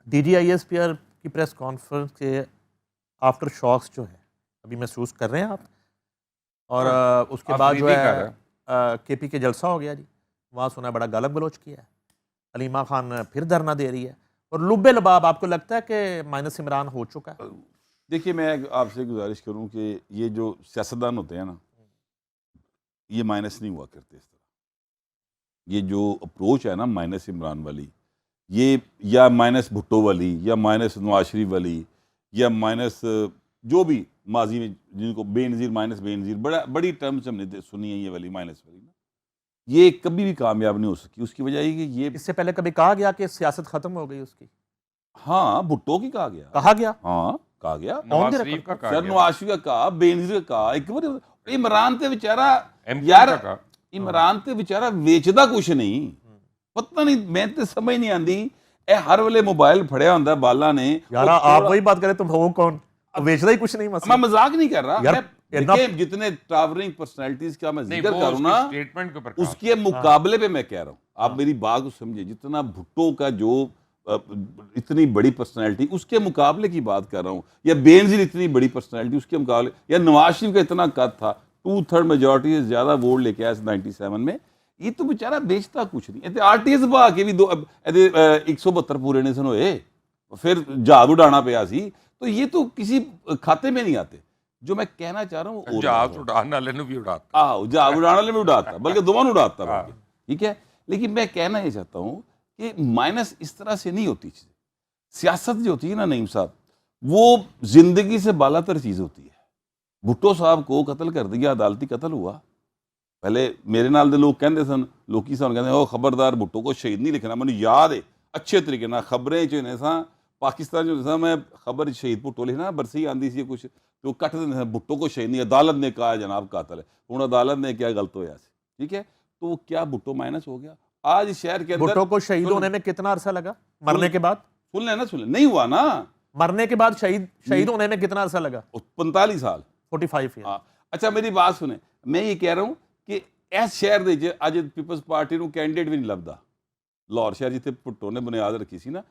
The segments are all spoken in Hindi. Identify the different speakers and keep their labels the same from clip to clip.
Speaker 1: DGISPR की प्रेस कॉन्फ्रेंस के आफ्टर शॉक्स जो है अभी महसूस कर रहे हैं आप? और उसके बाद जो है KP के जलसा हो गया जी, वहाँ सुना बड़ा गालक गलोच किया है, अलीमा खान फिर धरना दे रही है, और लुब्बे लबाब आपको लगता है कि माइनस इमरान हो चुका है?
Speaker 2: देखिए, मैं आपसे गुजारिश करूं कि ये जो सियासतदान होते हैं ना, ये माइनस नहीं हुआ करते इस तरह। ये जो अप्रोच है ना माइनस इमरान वाली, ये या माइनस भुट्टो वाली या माइनस नवाज शरीफ वाली या माइनस जो भी माजी में जिनको बेनज़ीर माइनस बेनज़ीर बड़ी टर्म्स हमने सुनी है, ये वाली माइनस वाली ना, ये कभी भी कामयाब नहीं हो सकी। उसकी वजह ये कि ये
Speaker 1: इससे पहले कभी कहा गया कि सियासत खत्म हो गई उसकी?
Speaker 2: हाँ, भुट्टो की कहा गया,
Speaker 1: हाँ,
Speaker 2: कहा गया,
Speaker 1: नवाज शरीफ का
Speaker 2: सर नवाज शरीफ का कहा, बेनज़ीर का कहा, एक बार इमरान ते बेचारा यार, इमरान ते बेचारा वेचदा कुछ नहीं, पता नहीं, मैं तो समझ नहीं आती, हर वेले मोबाइल फड़िया होंदा बाला ने।
Speaker 1: यार आप वही बात करें तो वो कौन बेचदा ही कुछ नहीं? मसला
Speaker 2: मैं मजाक नहीं कर रहा
Speaker 1: यार,
Speaker 2: देखिए, जितने टावरिंग पर्सनैलिटीज का मैं जिक्र करूं ना,
Speaker 3: स्टेटमेंट के ऊपर
Speaker 2: उसके मुकाबले पे मैं कह रहा हूं, आप मेरी बात को समझिए, जितना भुट्टो का जो इतनी बड़ी पर्सनैलिटी, उसके मुकाबले की बात कर रहा हूं, या बेनज़ीर इतनी बड़ी पर्सनैलिटी उसके मुकाबले, या नवाज शरीफ का इतना कद था, 2/3 मेजॉरिटी से ज्यादा वोट लेके आया 97 में, ये तो बेचारा बेचता कुछ नहीं। RTS बहा के भी 172 पूरे नहीं सन होए, फिर जहाज उड़ाना पिया सी, तो ये तो किसी खाते में नहीं आते। जो मैं कहना चाह रहा हूँ,
Speaker 3: जहाज उड़ाने वाले ने भी उड़ाता,
Speaker 2: जहाज उड़ाने वाले में उड़ाता, बल्कि दोनों उड़ाता, ठीक है। लेकिन मैं कहना ये चाहता हूँ कि माइनस इस तरह से नहीं होती चीज़। सियासत जो होती है ना नईम साहब, वो जिंदगी से बालातर चीज़ होती है। भुट्टो साहब को कत्ल कर दिया, अदालती कत्ल हुआ, पहले मेरे नाल दे लोग कहते सन, लोकी सन कहते ओ खबरदार भुट्टो को शहीद नहीं लिखना। मैंने याद है अच्छे तरीके ना, खबरें च ने सा पाकिस्तान जो सा, मैं खबर शहीद भुट्टो लिखना, बरसी आती सी कुछ तो कट देंगे भुट्टो को शहीद नहीं, अदालत ने कहा जनाब कातल है, हूँ अदालत ने क्या गलत होया, ठीक है। तो क्या भुट्टो माइनस हो गया? आज शहर के अंदर
Speaker 1: भुट्टो को शहीद होने में कितना अरसा लगा? मरने के बाद?
Speaker 2: सुन लेना, नहीं हुआ ना,
Speaker 1: मरने के बाद शहीद होने में कितना अरसा लगा?
Speaker 2: 45 साल,
Speaker 1: 45 ईयर।
Speaker 2: अच्छा मेरी बात सुने, मैं ये कह रहा हूँ कि इस शहर ਦੇ ਅੱਜ पीपल्स पार्टी ਨੂੰ कैंडिडेट भी नहीं लभदा, लाहौर शहर जिथे भुट्टो ने बुनियाद रखी सी ना,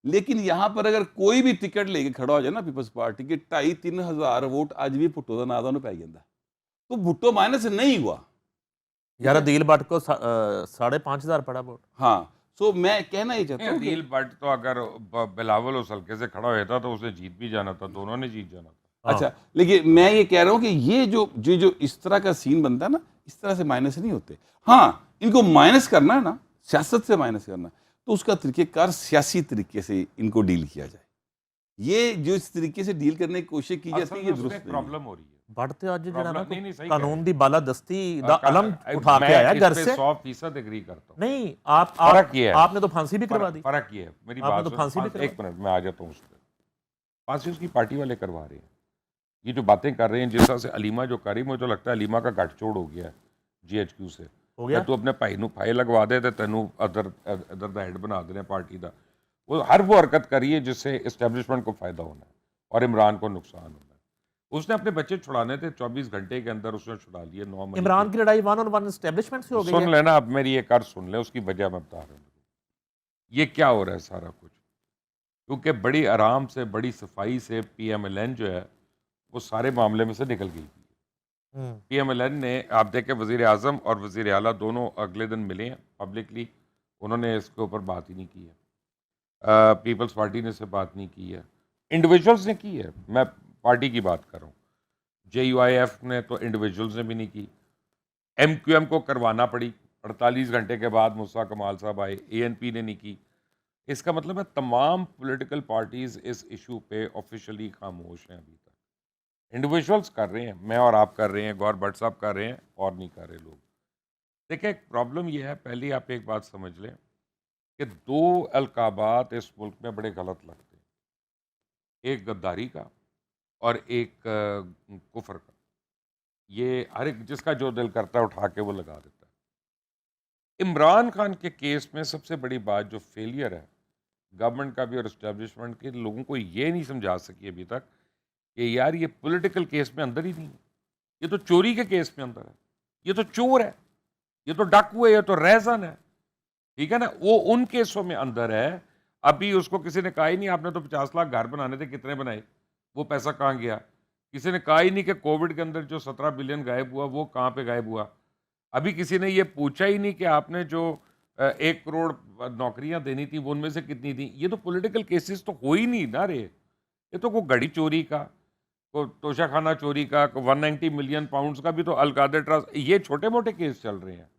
Speaker 2: लेकिन यहाँ पर अगर कोई भी टिकट लेके खड़ा हो जाए ना पीपल्स पार्टी के, 2,5-3 हज़ार वोट आज भी भुट्टो का नाम उन्हें पै जाता, तो भुट्टो माइनस नहीं हुआ
Speaker 1: यार। अदील भट्ट को 5,500 पड़ा वोट।
Speaker 2: हाँ, सो मैं कहना ये चाहता हूँ,
Speaker 3: अदील भट्ट तो अगर बिलावल उस हल्के से खड़ा होता तो उसे जीत भी जाना था, दोनों ने जीत जाना था।
Speaker 2: अच्छा, लेकिन मैं ये कह रहा हूँ कि ये जो इस तरह का सीन बनता है ना, इस तरह से माइनस नहीं होते। हाँ, इनको माइनस करना है ना, सियासत से माइनस करना, तो उसका तरीक़ेकार सियासी तरीके से इनको डील किया जाए। ये जो इस तरीके से डील करने की कोशिश की जाती है, ये दुरुस्त नहीं।
Speaker 3: प्रॉब्लम हो रही है,
Speaker 1: बढ़ते आज जरा ना कानून दी बालादस्ती दा अलम उठा के आया घर से।
Speaker 3: 100% एग्री करता हूँ।
Speaker 1: नहीं, आपने तो फांसी भी करवा दी।
Speaker 3: फर्क ये है, मेरी बात
Speaker 1: तो फांसी भी,
Speaker 3: एक मिनट में आ जाता हूँ उस पर। फांसी उसकी पार्टी वाले करवा रहे हैं, ये जो बातें कर रहे हैं, जिस तरह से अलीमा जो कर रही, मुझे तो लगता है अलीमा का गठजोड़ हो गया है GHQ से,
Speaker 1: हो गया।
Speaker 3: तू अपने भाई ਨੂੰ फाइल लगवा दे तो तेनू अदर दा हेड बना देने पार्टी का। वो हर वो हरकत करी है जिससे इस्टेब्लिशमेंट को फायदा होना है और इमरान को नुकसान होना है। उसने अपने बच्चे छुड़ाने थे, 24 घंटे के अंदर उसने छुड़ा लिए। 9 मई
Speaker 1: इमरान की लड़ाई 1-on-1 इस्टेब्लिशमेंट से हो गई।
Speaker 3: सुन लेना, अब मेरी एक और सुन ले, उसकी वजह मैं बता रहा हूँ। ये क्या हो रहा है सारा कुछ, क्योंकि बड़ी आराम से, बड़ी सफाई से PMLN जो है वो सारे मामले में से निकल गई थी। PMLN ने, आप देखें, वज़ीर आज़म और वज़ीर आला दोनों अगले दिन मिले हैं पब्लिकली, उन्होंने इसके ऊपर बात ही नहीं की है। पीपल्स पार्टी ने इससे बात नहीं की है, इंडिविजुअल्स ने की है, मैं पार्टी की बात कर रहा हूँ। JUIF ने तो इंडिविजुअल्स ने भी नहीं की। MQM को करवाना पड़ी, 48 घंटे के बाद मूसा कमाल साहब आए, ANP ने नहीं की। इसका मतलब है तमाम पॉलिटिकल पार्टीज़ इस इशू पे ऑफिशियली खामोश हैं अभी तक। इंडिविजुअल्स कर रहे हैं, मैं और आप कर रहे हैं, गौर भट्ट साहब कर रहे हैं, और नहीं कर रहे लोग। देखिए, एक प्रॉब्लम यह है, पहले आप एक बात समझ लें कि 2 अलकाबात इस मुल्क में बड़े गलत लगते हैं, एक गद्दारी का और एक कुफर का। ये हर एक जिसका जो दिल करता है उठा के वो लगा देता है। इमरान खान के केस में सबसे बड़ी बात जो फेलियर है गवर्नमेंट का भी और इस्टेब्लिशमेंट के, लोगों को ये नहीं समझा सकी अभी तक कि यार ये पॉलिटिकल केस में अंदर ही नहीं है, ये तो चोरी के केस में अंदर है, ये तो चोर है, ये तो डाकू है, ये तो रैजन है, ठीक है ना, वो उन केसों में अंदर है। अभी उसको किसी ने कहा ही नहीं आपने तो 50 लाख घर बनाने थे, कितने बनाए, वो पैसा कहाँ गया? किसी ने कहा ही नहीं कि कोविड के अंदर जो 17 बिलियन गायब हुआ वो कहाँ पे गायब हुआ? अभी किसी ने ये पूछा ही नहीं कि आपने जो 1 करोड़ नौकरियां देनी थी वो उनमें से कितनी थी? ये तो पॉलिटिकल केसेस तो हो ही नहीं ना रे। ये तो कोई घड़ी चोरी का, को तोशाखाना चोरी का, को 190 मिलियन पाउंड्स का भी तो अलकायदा ट्रस्ट, ये छोटे मोटे केस चल रहे हैं।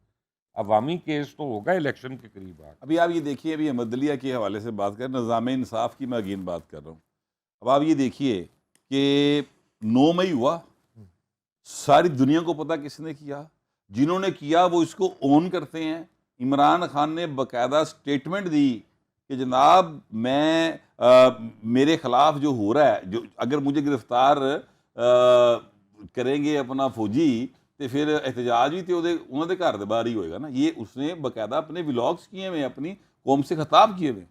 Speaker 3: अवामी केस तो होगा इलेक्शन के करीब आके।
Speaker 2: अभी आप ये देखिए, अभी अहमदलिया के हवाले से बात करें, निज़ाम इंसाफ की मैं अगेन बात कर रहा हूँ। अब आप ये देखिए कि 9 मई हुआ, सारी दुनिया को पता किसने किया, जिन्होंने किया वो इसको ओन करते हैं। इमरान खान ने बाकायदा स्टेटमेंट दी कि जनाब मैं मेरे खिलाफ जो हो रहा है, जो अगर मुझे गिरफ्तार करेंगे अपना फौजी तो फिर एहतजाज भी तो उन्होंने घर के बाहर ही होएगा ना। ये उसने बाकायदा अपने व्लॉग्स किए हुए, अपनी कौम से खिताब किए हुए।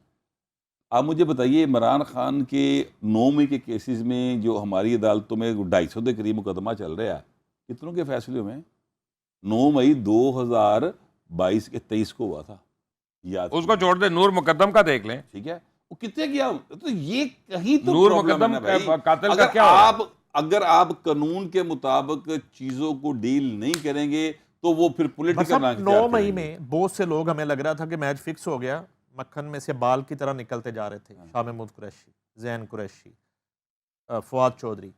Speaker 2: आप मुझे बताइए, इमरान खान के 9 मई के केसेस में जो हमारी अदालतों में 250 के करीब मुकदमा चल रहा है, कितनों के फैसले हुए हैं? 9 मई 2022 के 23 को हुआ था, याद
Speaker 3: उसको छोड़ दे, नूर मुकद्दम का देख लें।
Speaker 2: ठीक है, वो कितने किया? तो ये कहीं तो
Speaker 3: नूर
Speaker 2: प्रॉब्लम है
Speaker 3: मुकद्दम
Speaker 2: ना भाई।
Speaker 3: कातिल का क्या हो?
Speaker 2: अगर आप कानून के मुताबिक चीजों को डील नहीं करेंगे तो वो फिर पॉलिटिकल
Speaker 1: 9 मई में बहुत से लोग, हमें लग रहा था कि मैच फिक्स हो गया, मक्खन में से बाल की तरह निकलते जा रहे थे। शाह महमूद कुरैशी, जैन कुरैशी, फवाद चौधरी,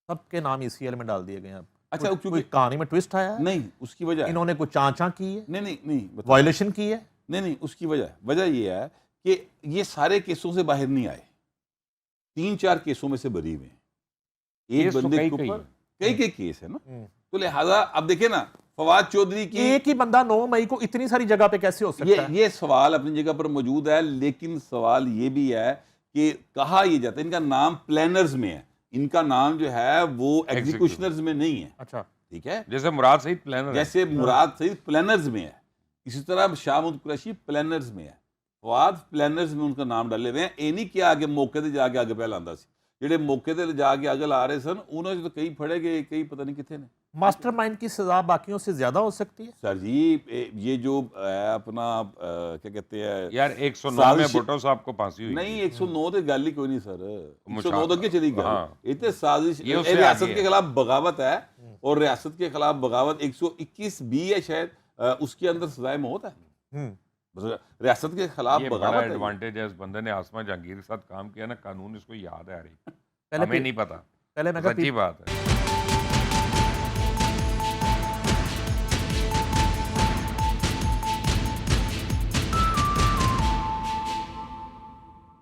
Speaker 1: सबके नाम ईसीएल में डाल दिए गए हैं। अब
Speaker 2: अच्छा,
Speaker 1: कोई
Speaker 2: क्योंकि
Speaker 1: कहानी में ट्विस्ट आया है?
Speaker 2: नहीं, उसकी वजह
Speaker 1: इन्होंने कुछ चांचा की है,
Speaker 2: नहीं
Speaker 1: वायलेशन की है?
Speaker 2: नहीं, उसकी वजह ये है कि ये सारे केसों से बाहर नहीं आए, 3-4 केसों में से बरी हुए हैं। एक
Speaker 3: केस तो
Speaker 2: बंदे के
Speaker 3: कई
Speaker 2: ऊपर कई केस है ना, तो लिहाजा अब देखिए ना, फवाद चौधरी की
Speaker 1: एक ही बंदा 9 मई को इतनी सारी जगह पे कैसे हो सकता है?
Speaker 2: ये सवाल अपनी जगह पर मौजूद है, लेकिन सवाल ये भी है कि कहा यह जाता है इनका नाम प्लानर्स में है, इनका नाम जो है वो एग्जीक्यूशनर्स में नहीं है।
Speaker 1: अच्छा,
Speaker 2: ठीक है,
Speaker 3: जैसे मुराद सईद प्लानर है।
Speaker 2: जैसे मुराद सईद प्लानर्स में है, इसी तरह शाह महमूद कुरैशी प्लानर्स में है, फवाद प्लानर्स में उनका नाम डाले हुए हैं। ये नहीं किया आगे मौके से जाके आगे पहला आंदा सी, ਜਿਹੜੇ ਮੌਕੇ ਤੇ ਜਾ ਕੇ ਅੱਗ ਲਾ ਰਹੇ ਸਨ ਉਹਨਾਂ 'ਚ ਤਾਂ ਕਈ ਫੜੇ गए, कई पता नहीं कितने ने।
Speaker 1: मास्टरमाइंड की सजा बाकियों से ज्यादा हो सकती है?
Speaker 2: सर जी, ये जो है अपना क्या कहते हैं
Speaker 3: यार 109 में भुट्टो साहब को फांसी हुई।
Speaker 2: नहीं, 109 तो गल ही कोई नहीं सर, 109 तो अगे चली गई।
Speaker 3: हाँ।
Speaker 2: इतने साजिश,
Speaker 3: ये उससे
Speaker 2: रियासत
Speaker 3: आगे
Speaker 2: के
Speaker 3: है।
Speaker 2: खिलाफ बगावत है, और रियासत के खिलाफ बगावत 121 बी है शायद, उसके अंदर सजाए मौत है। रियासत के खिलाफ
Speaker 3: ये बड़ा
Speaker 2: बगावत है।
Speaker 3: एडवांटेज है, इस बंदे ने आसमा जहांगीर के साथ काम किया ना, कानून इसको याद है।
Speaker 1: पहले
Speaker 3: हमें नहीं पता,
Speaker 1: पहले मैं
Speaker 3: सच्ची बात है।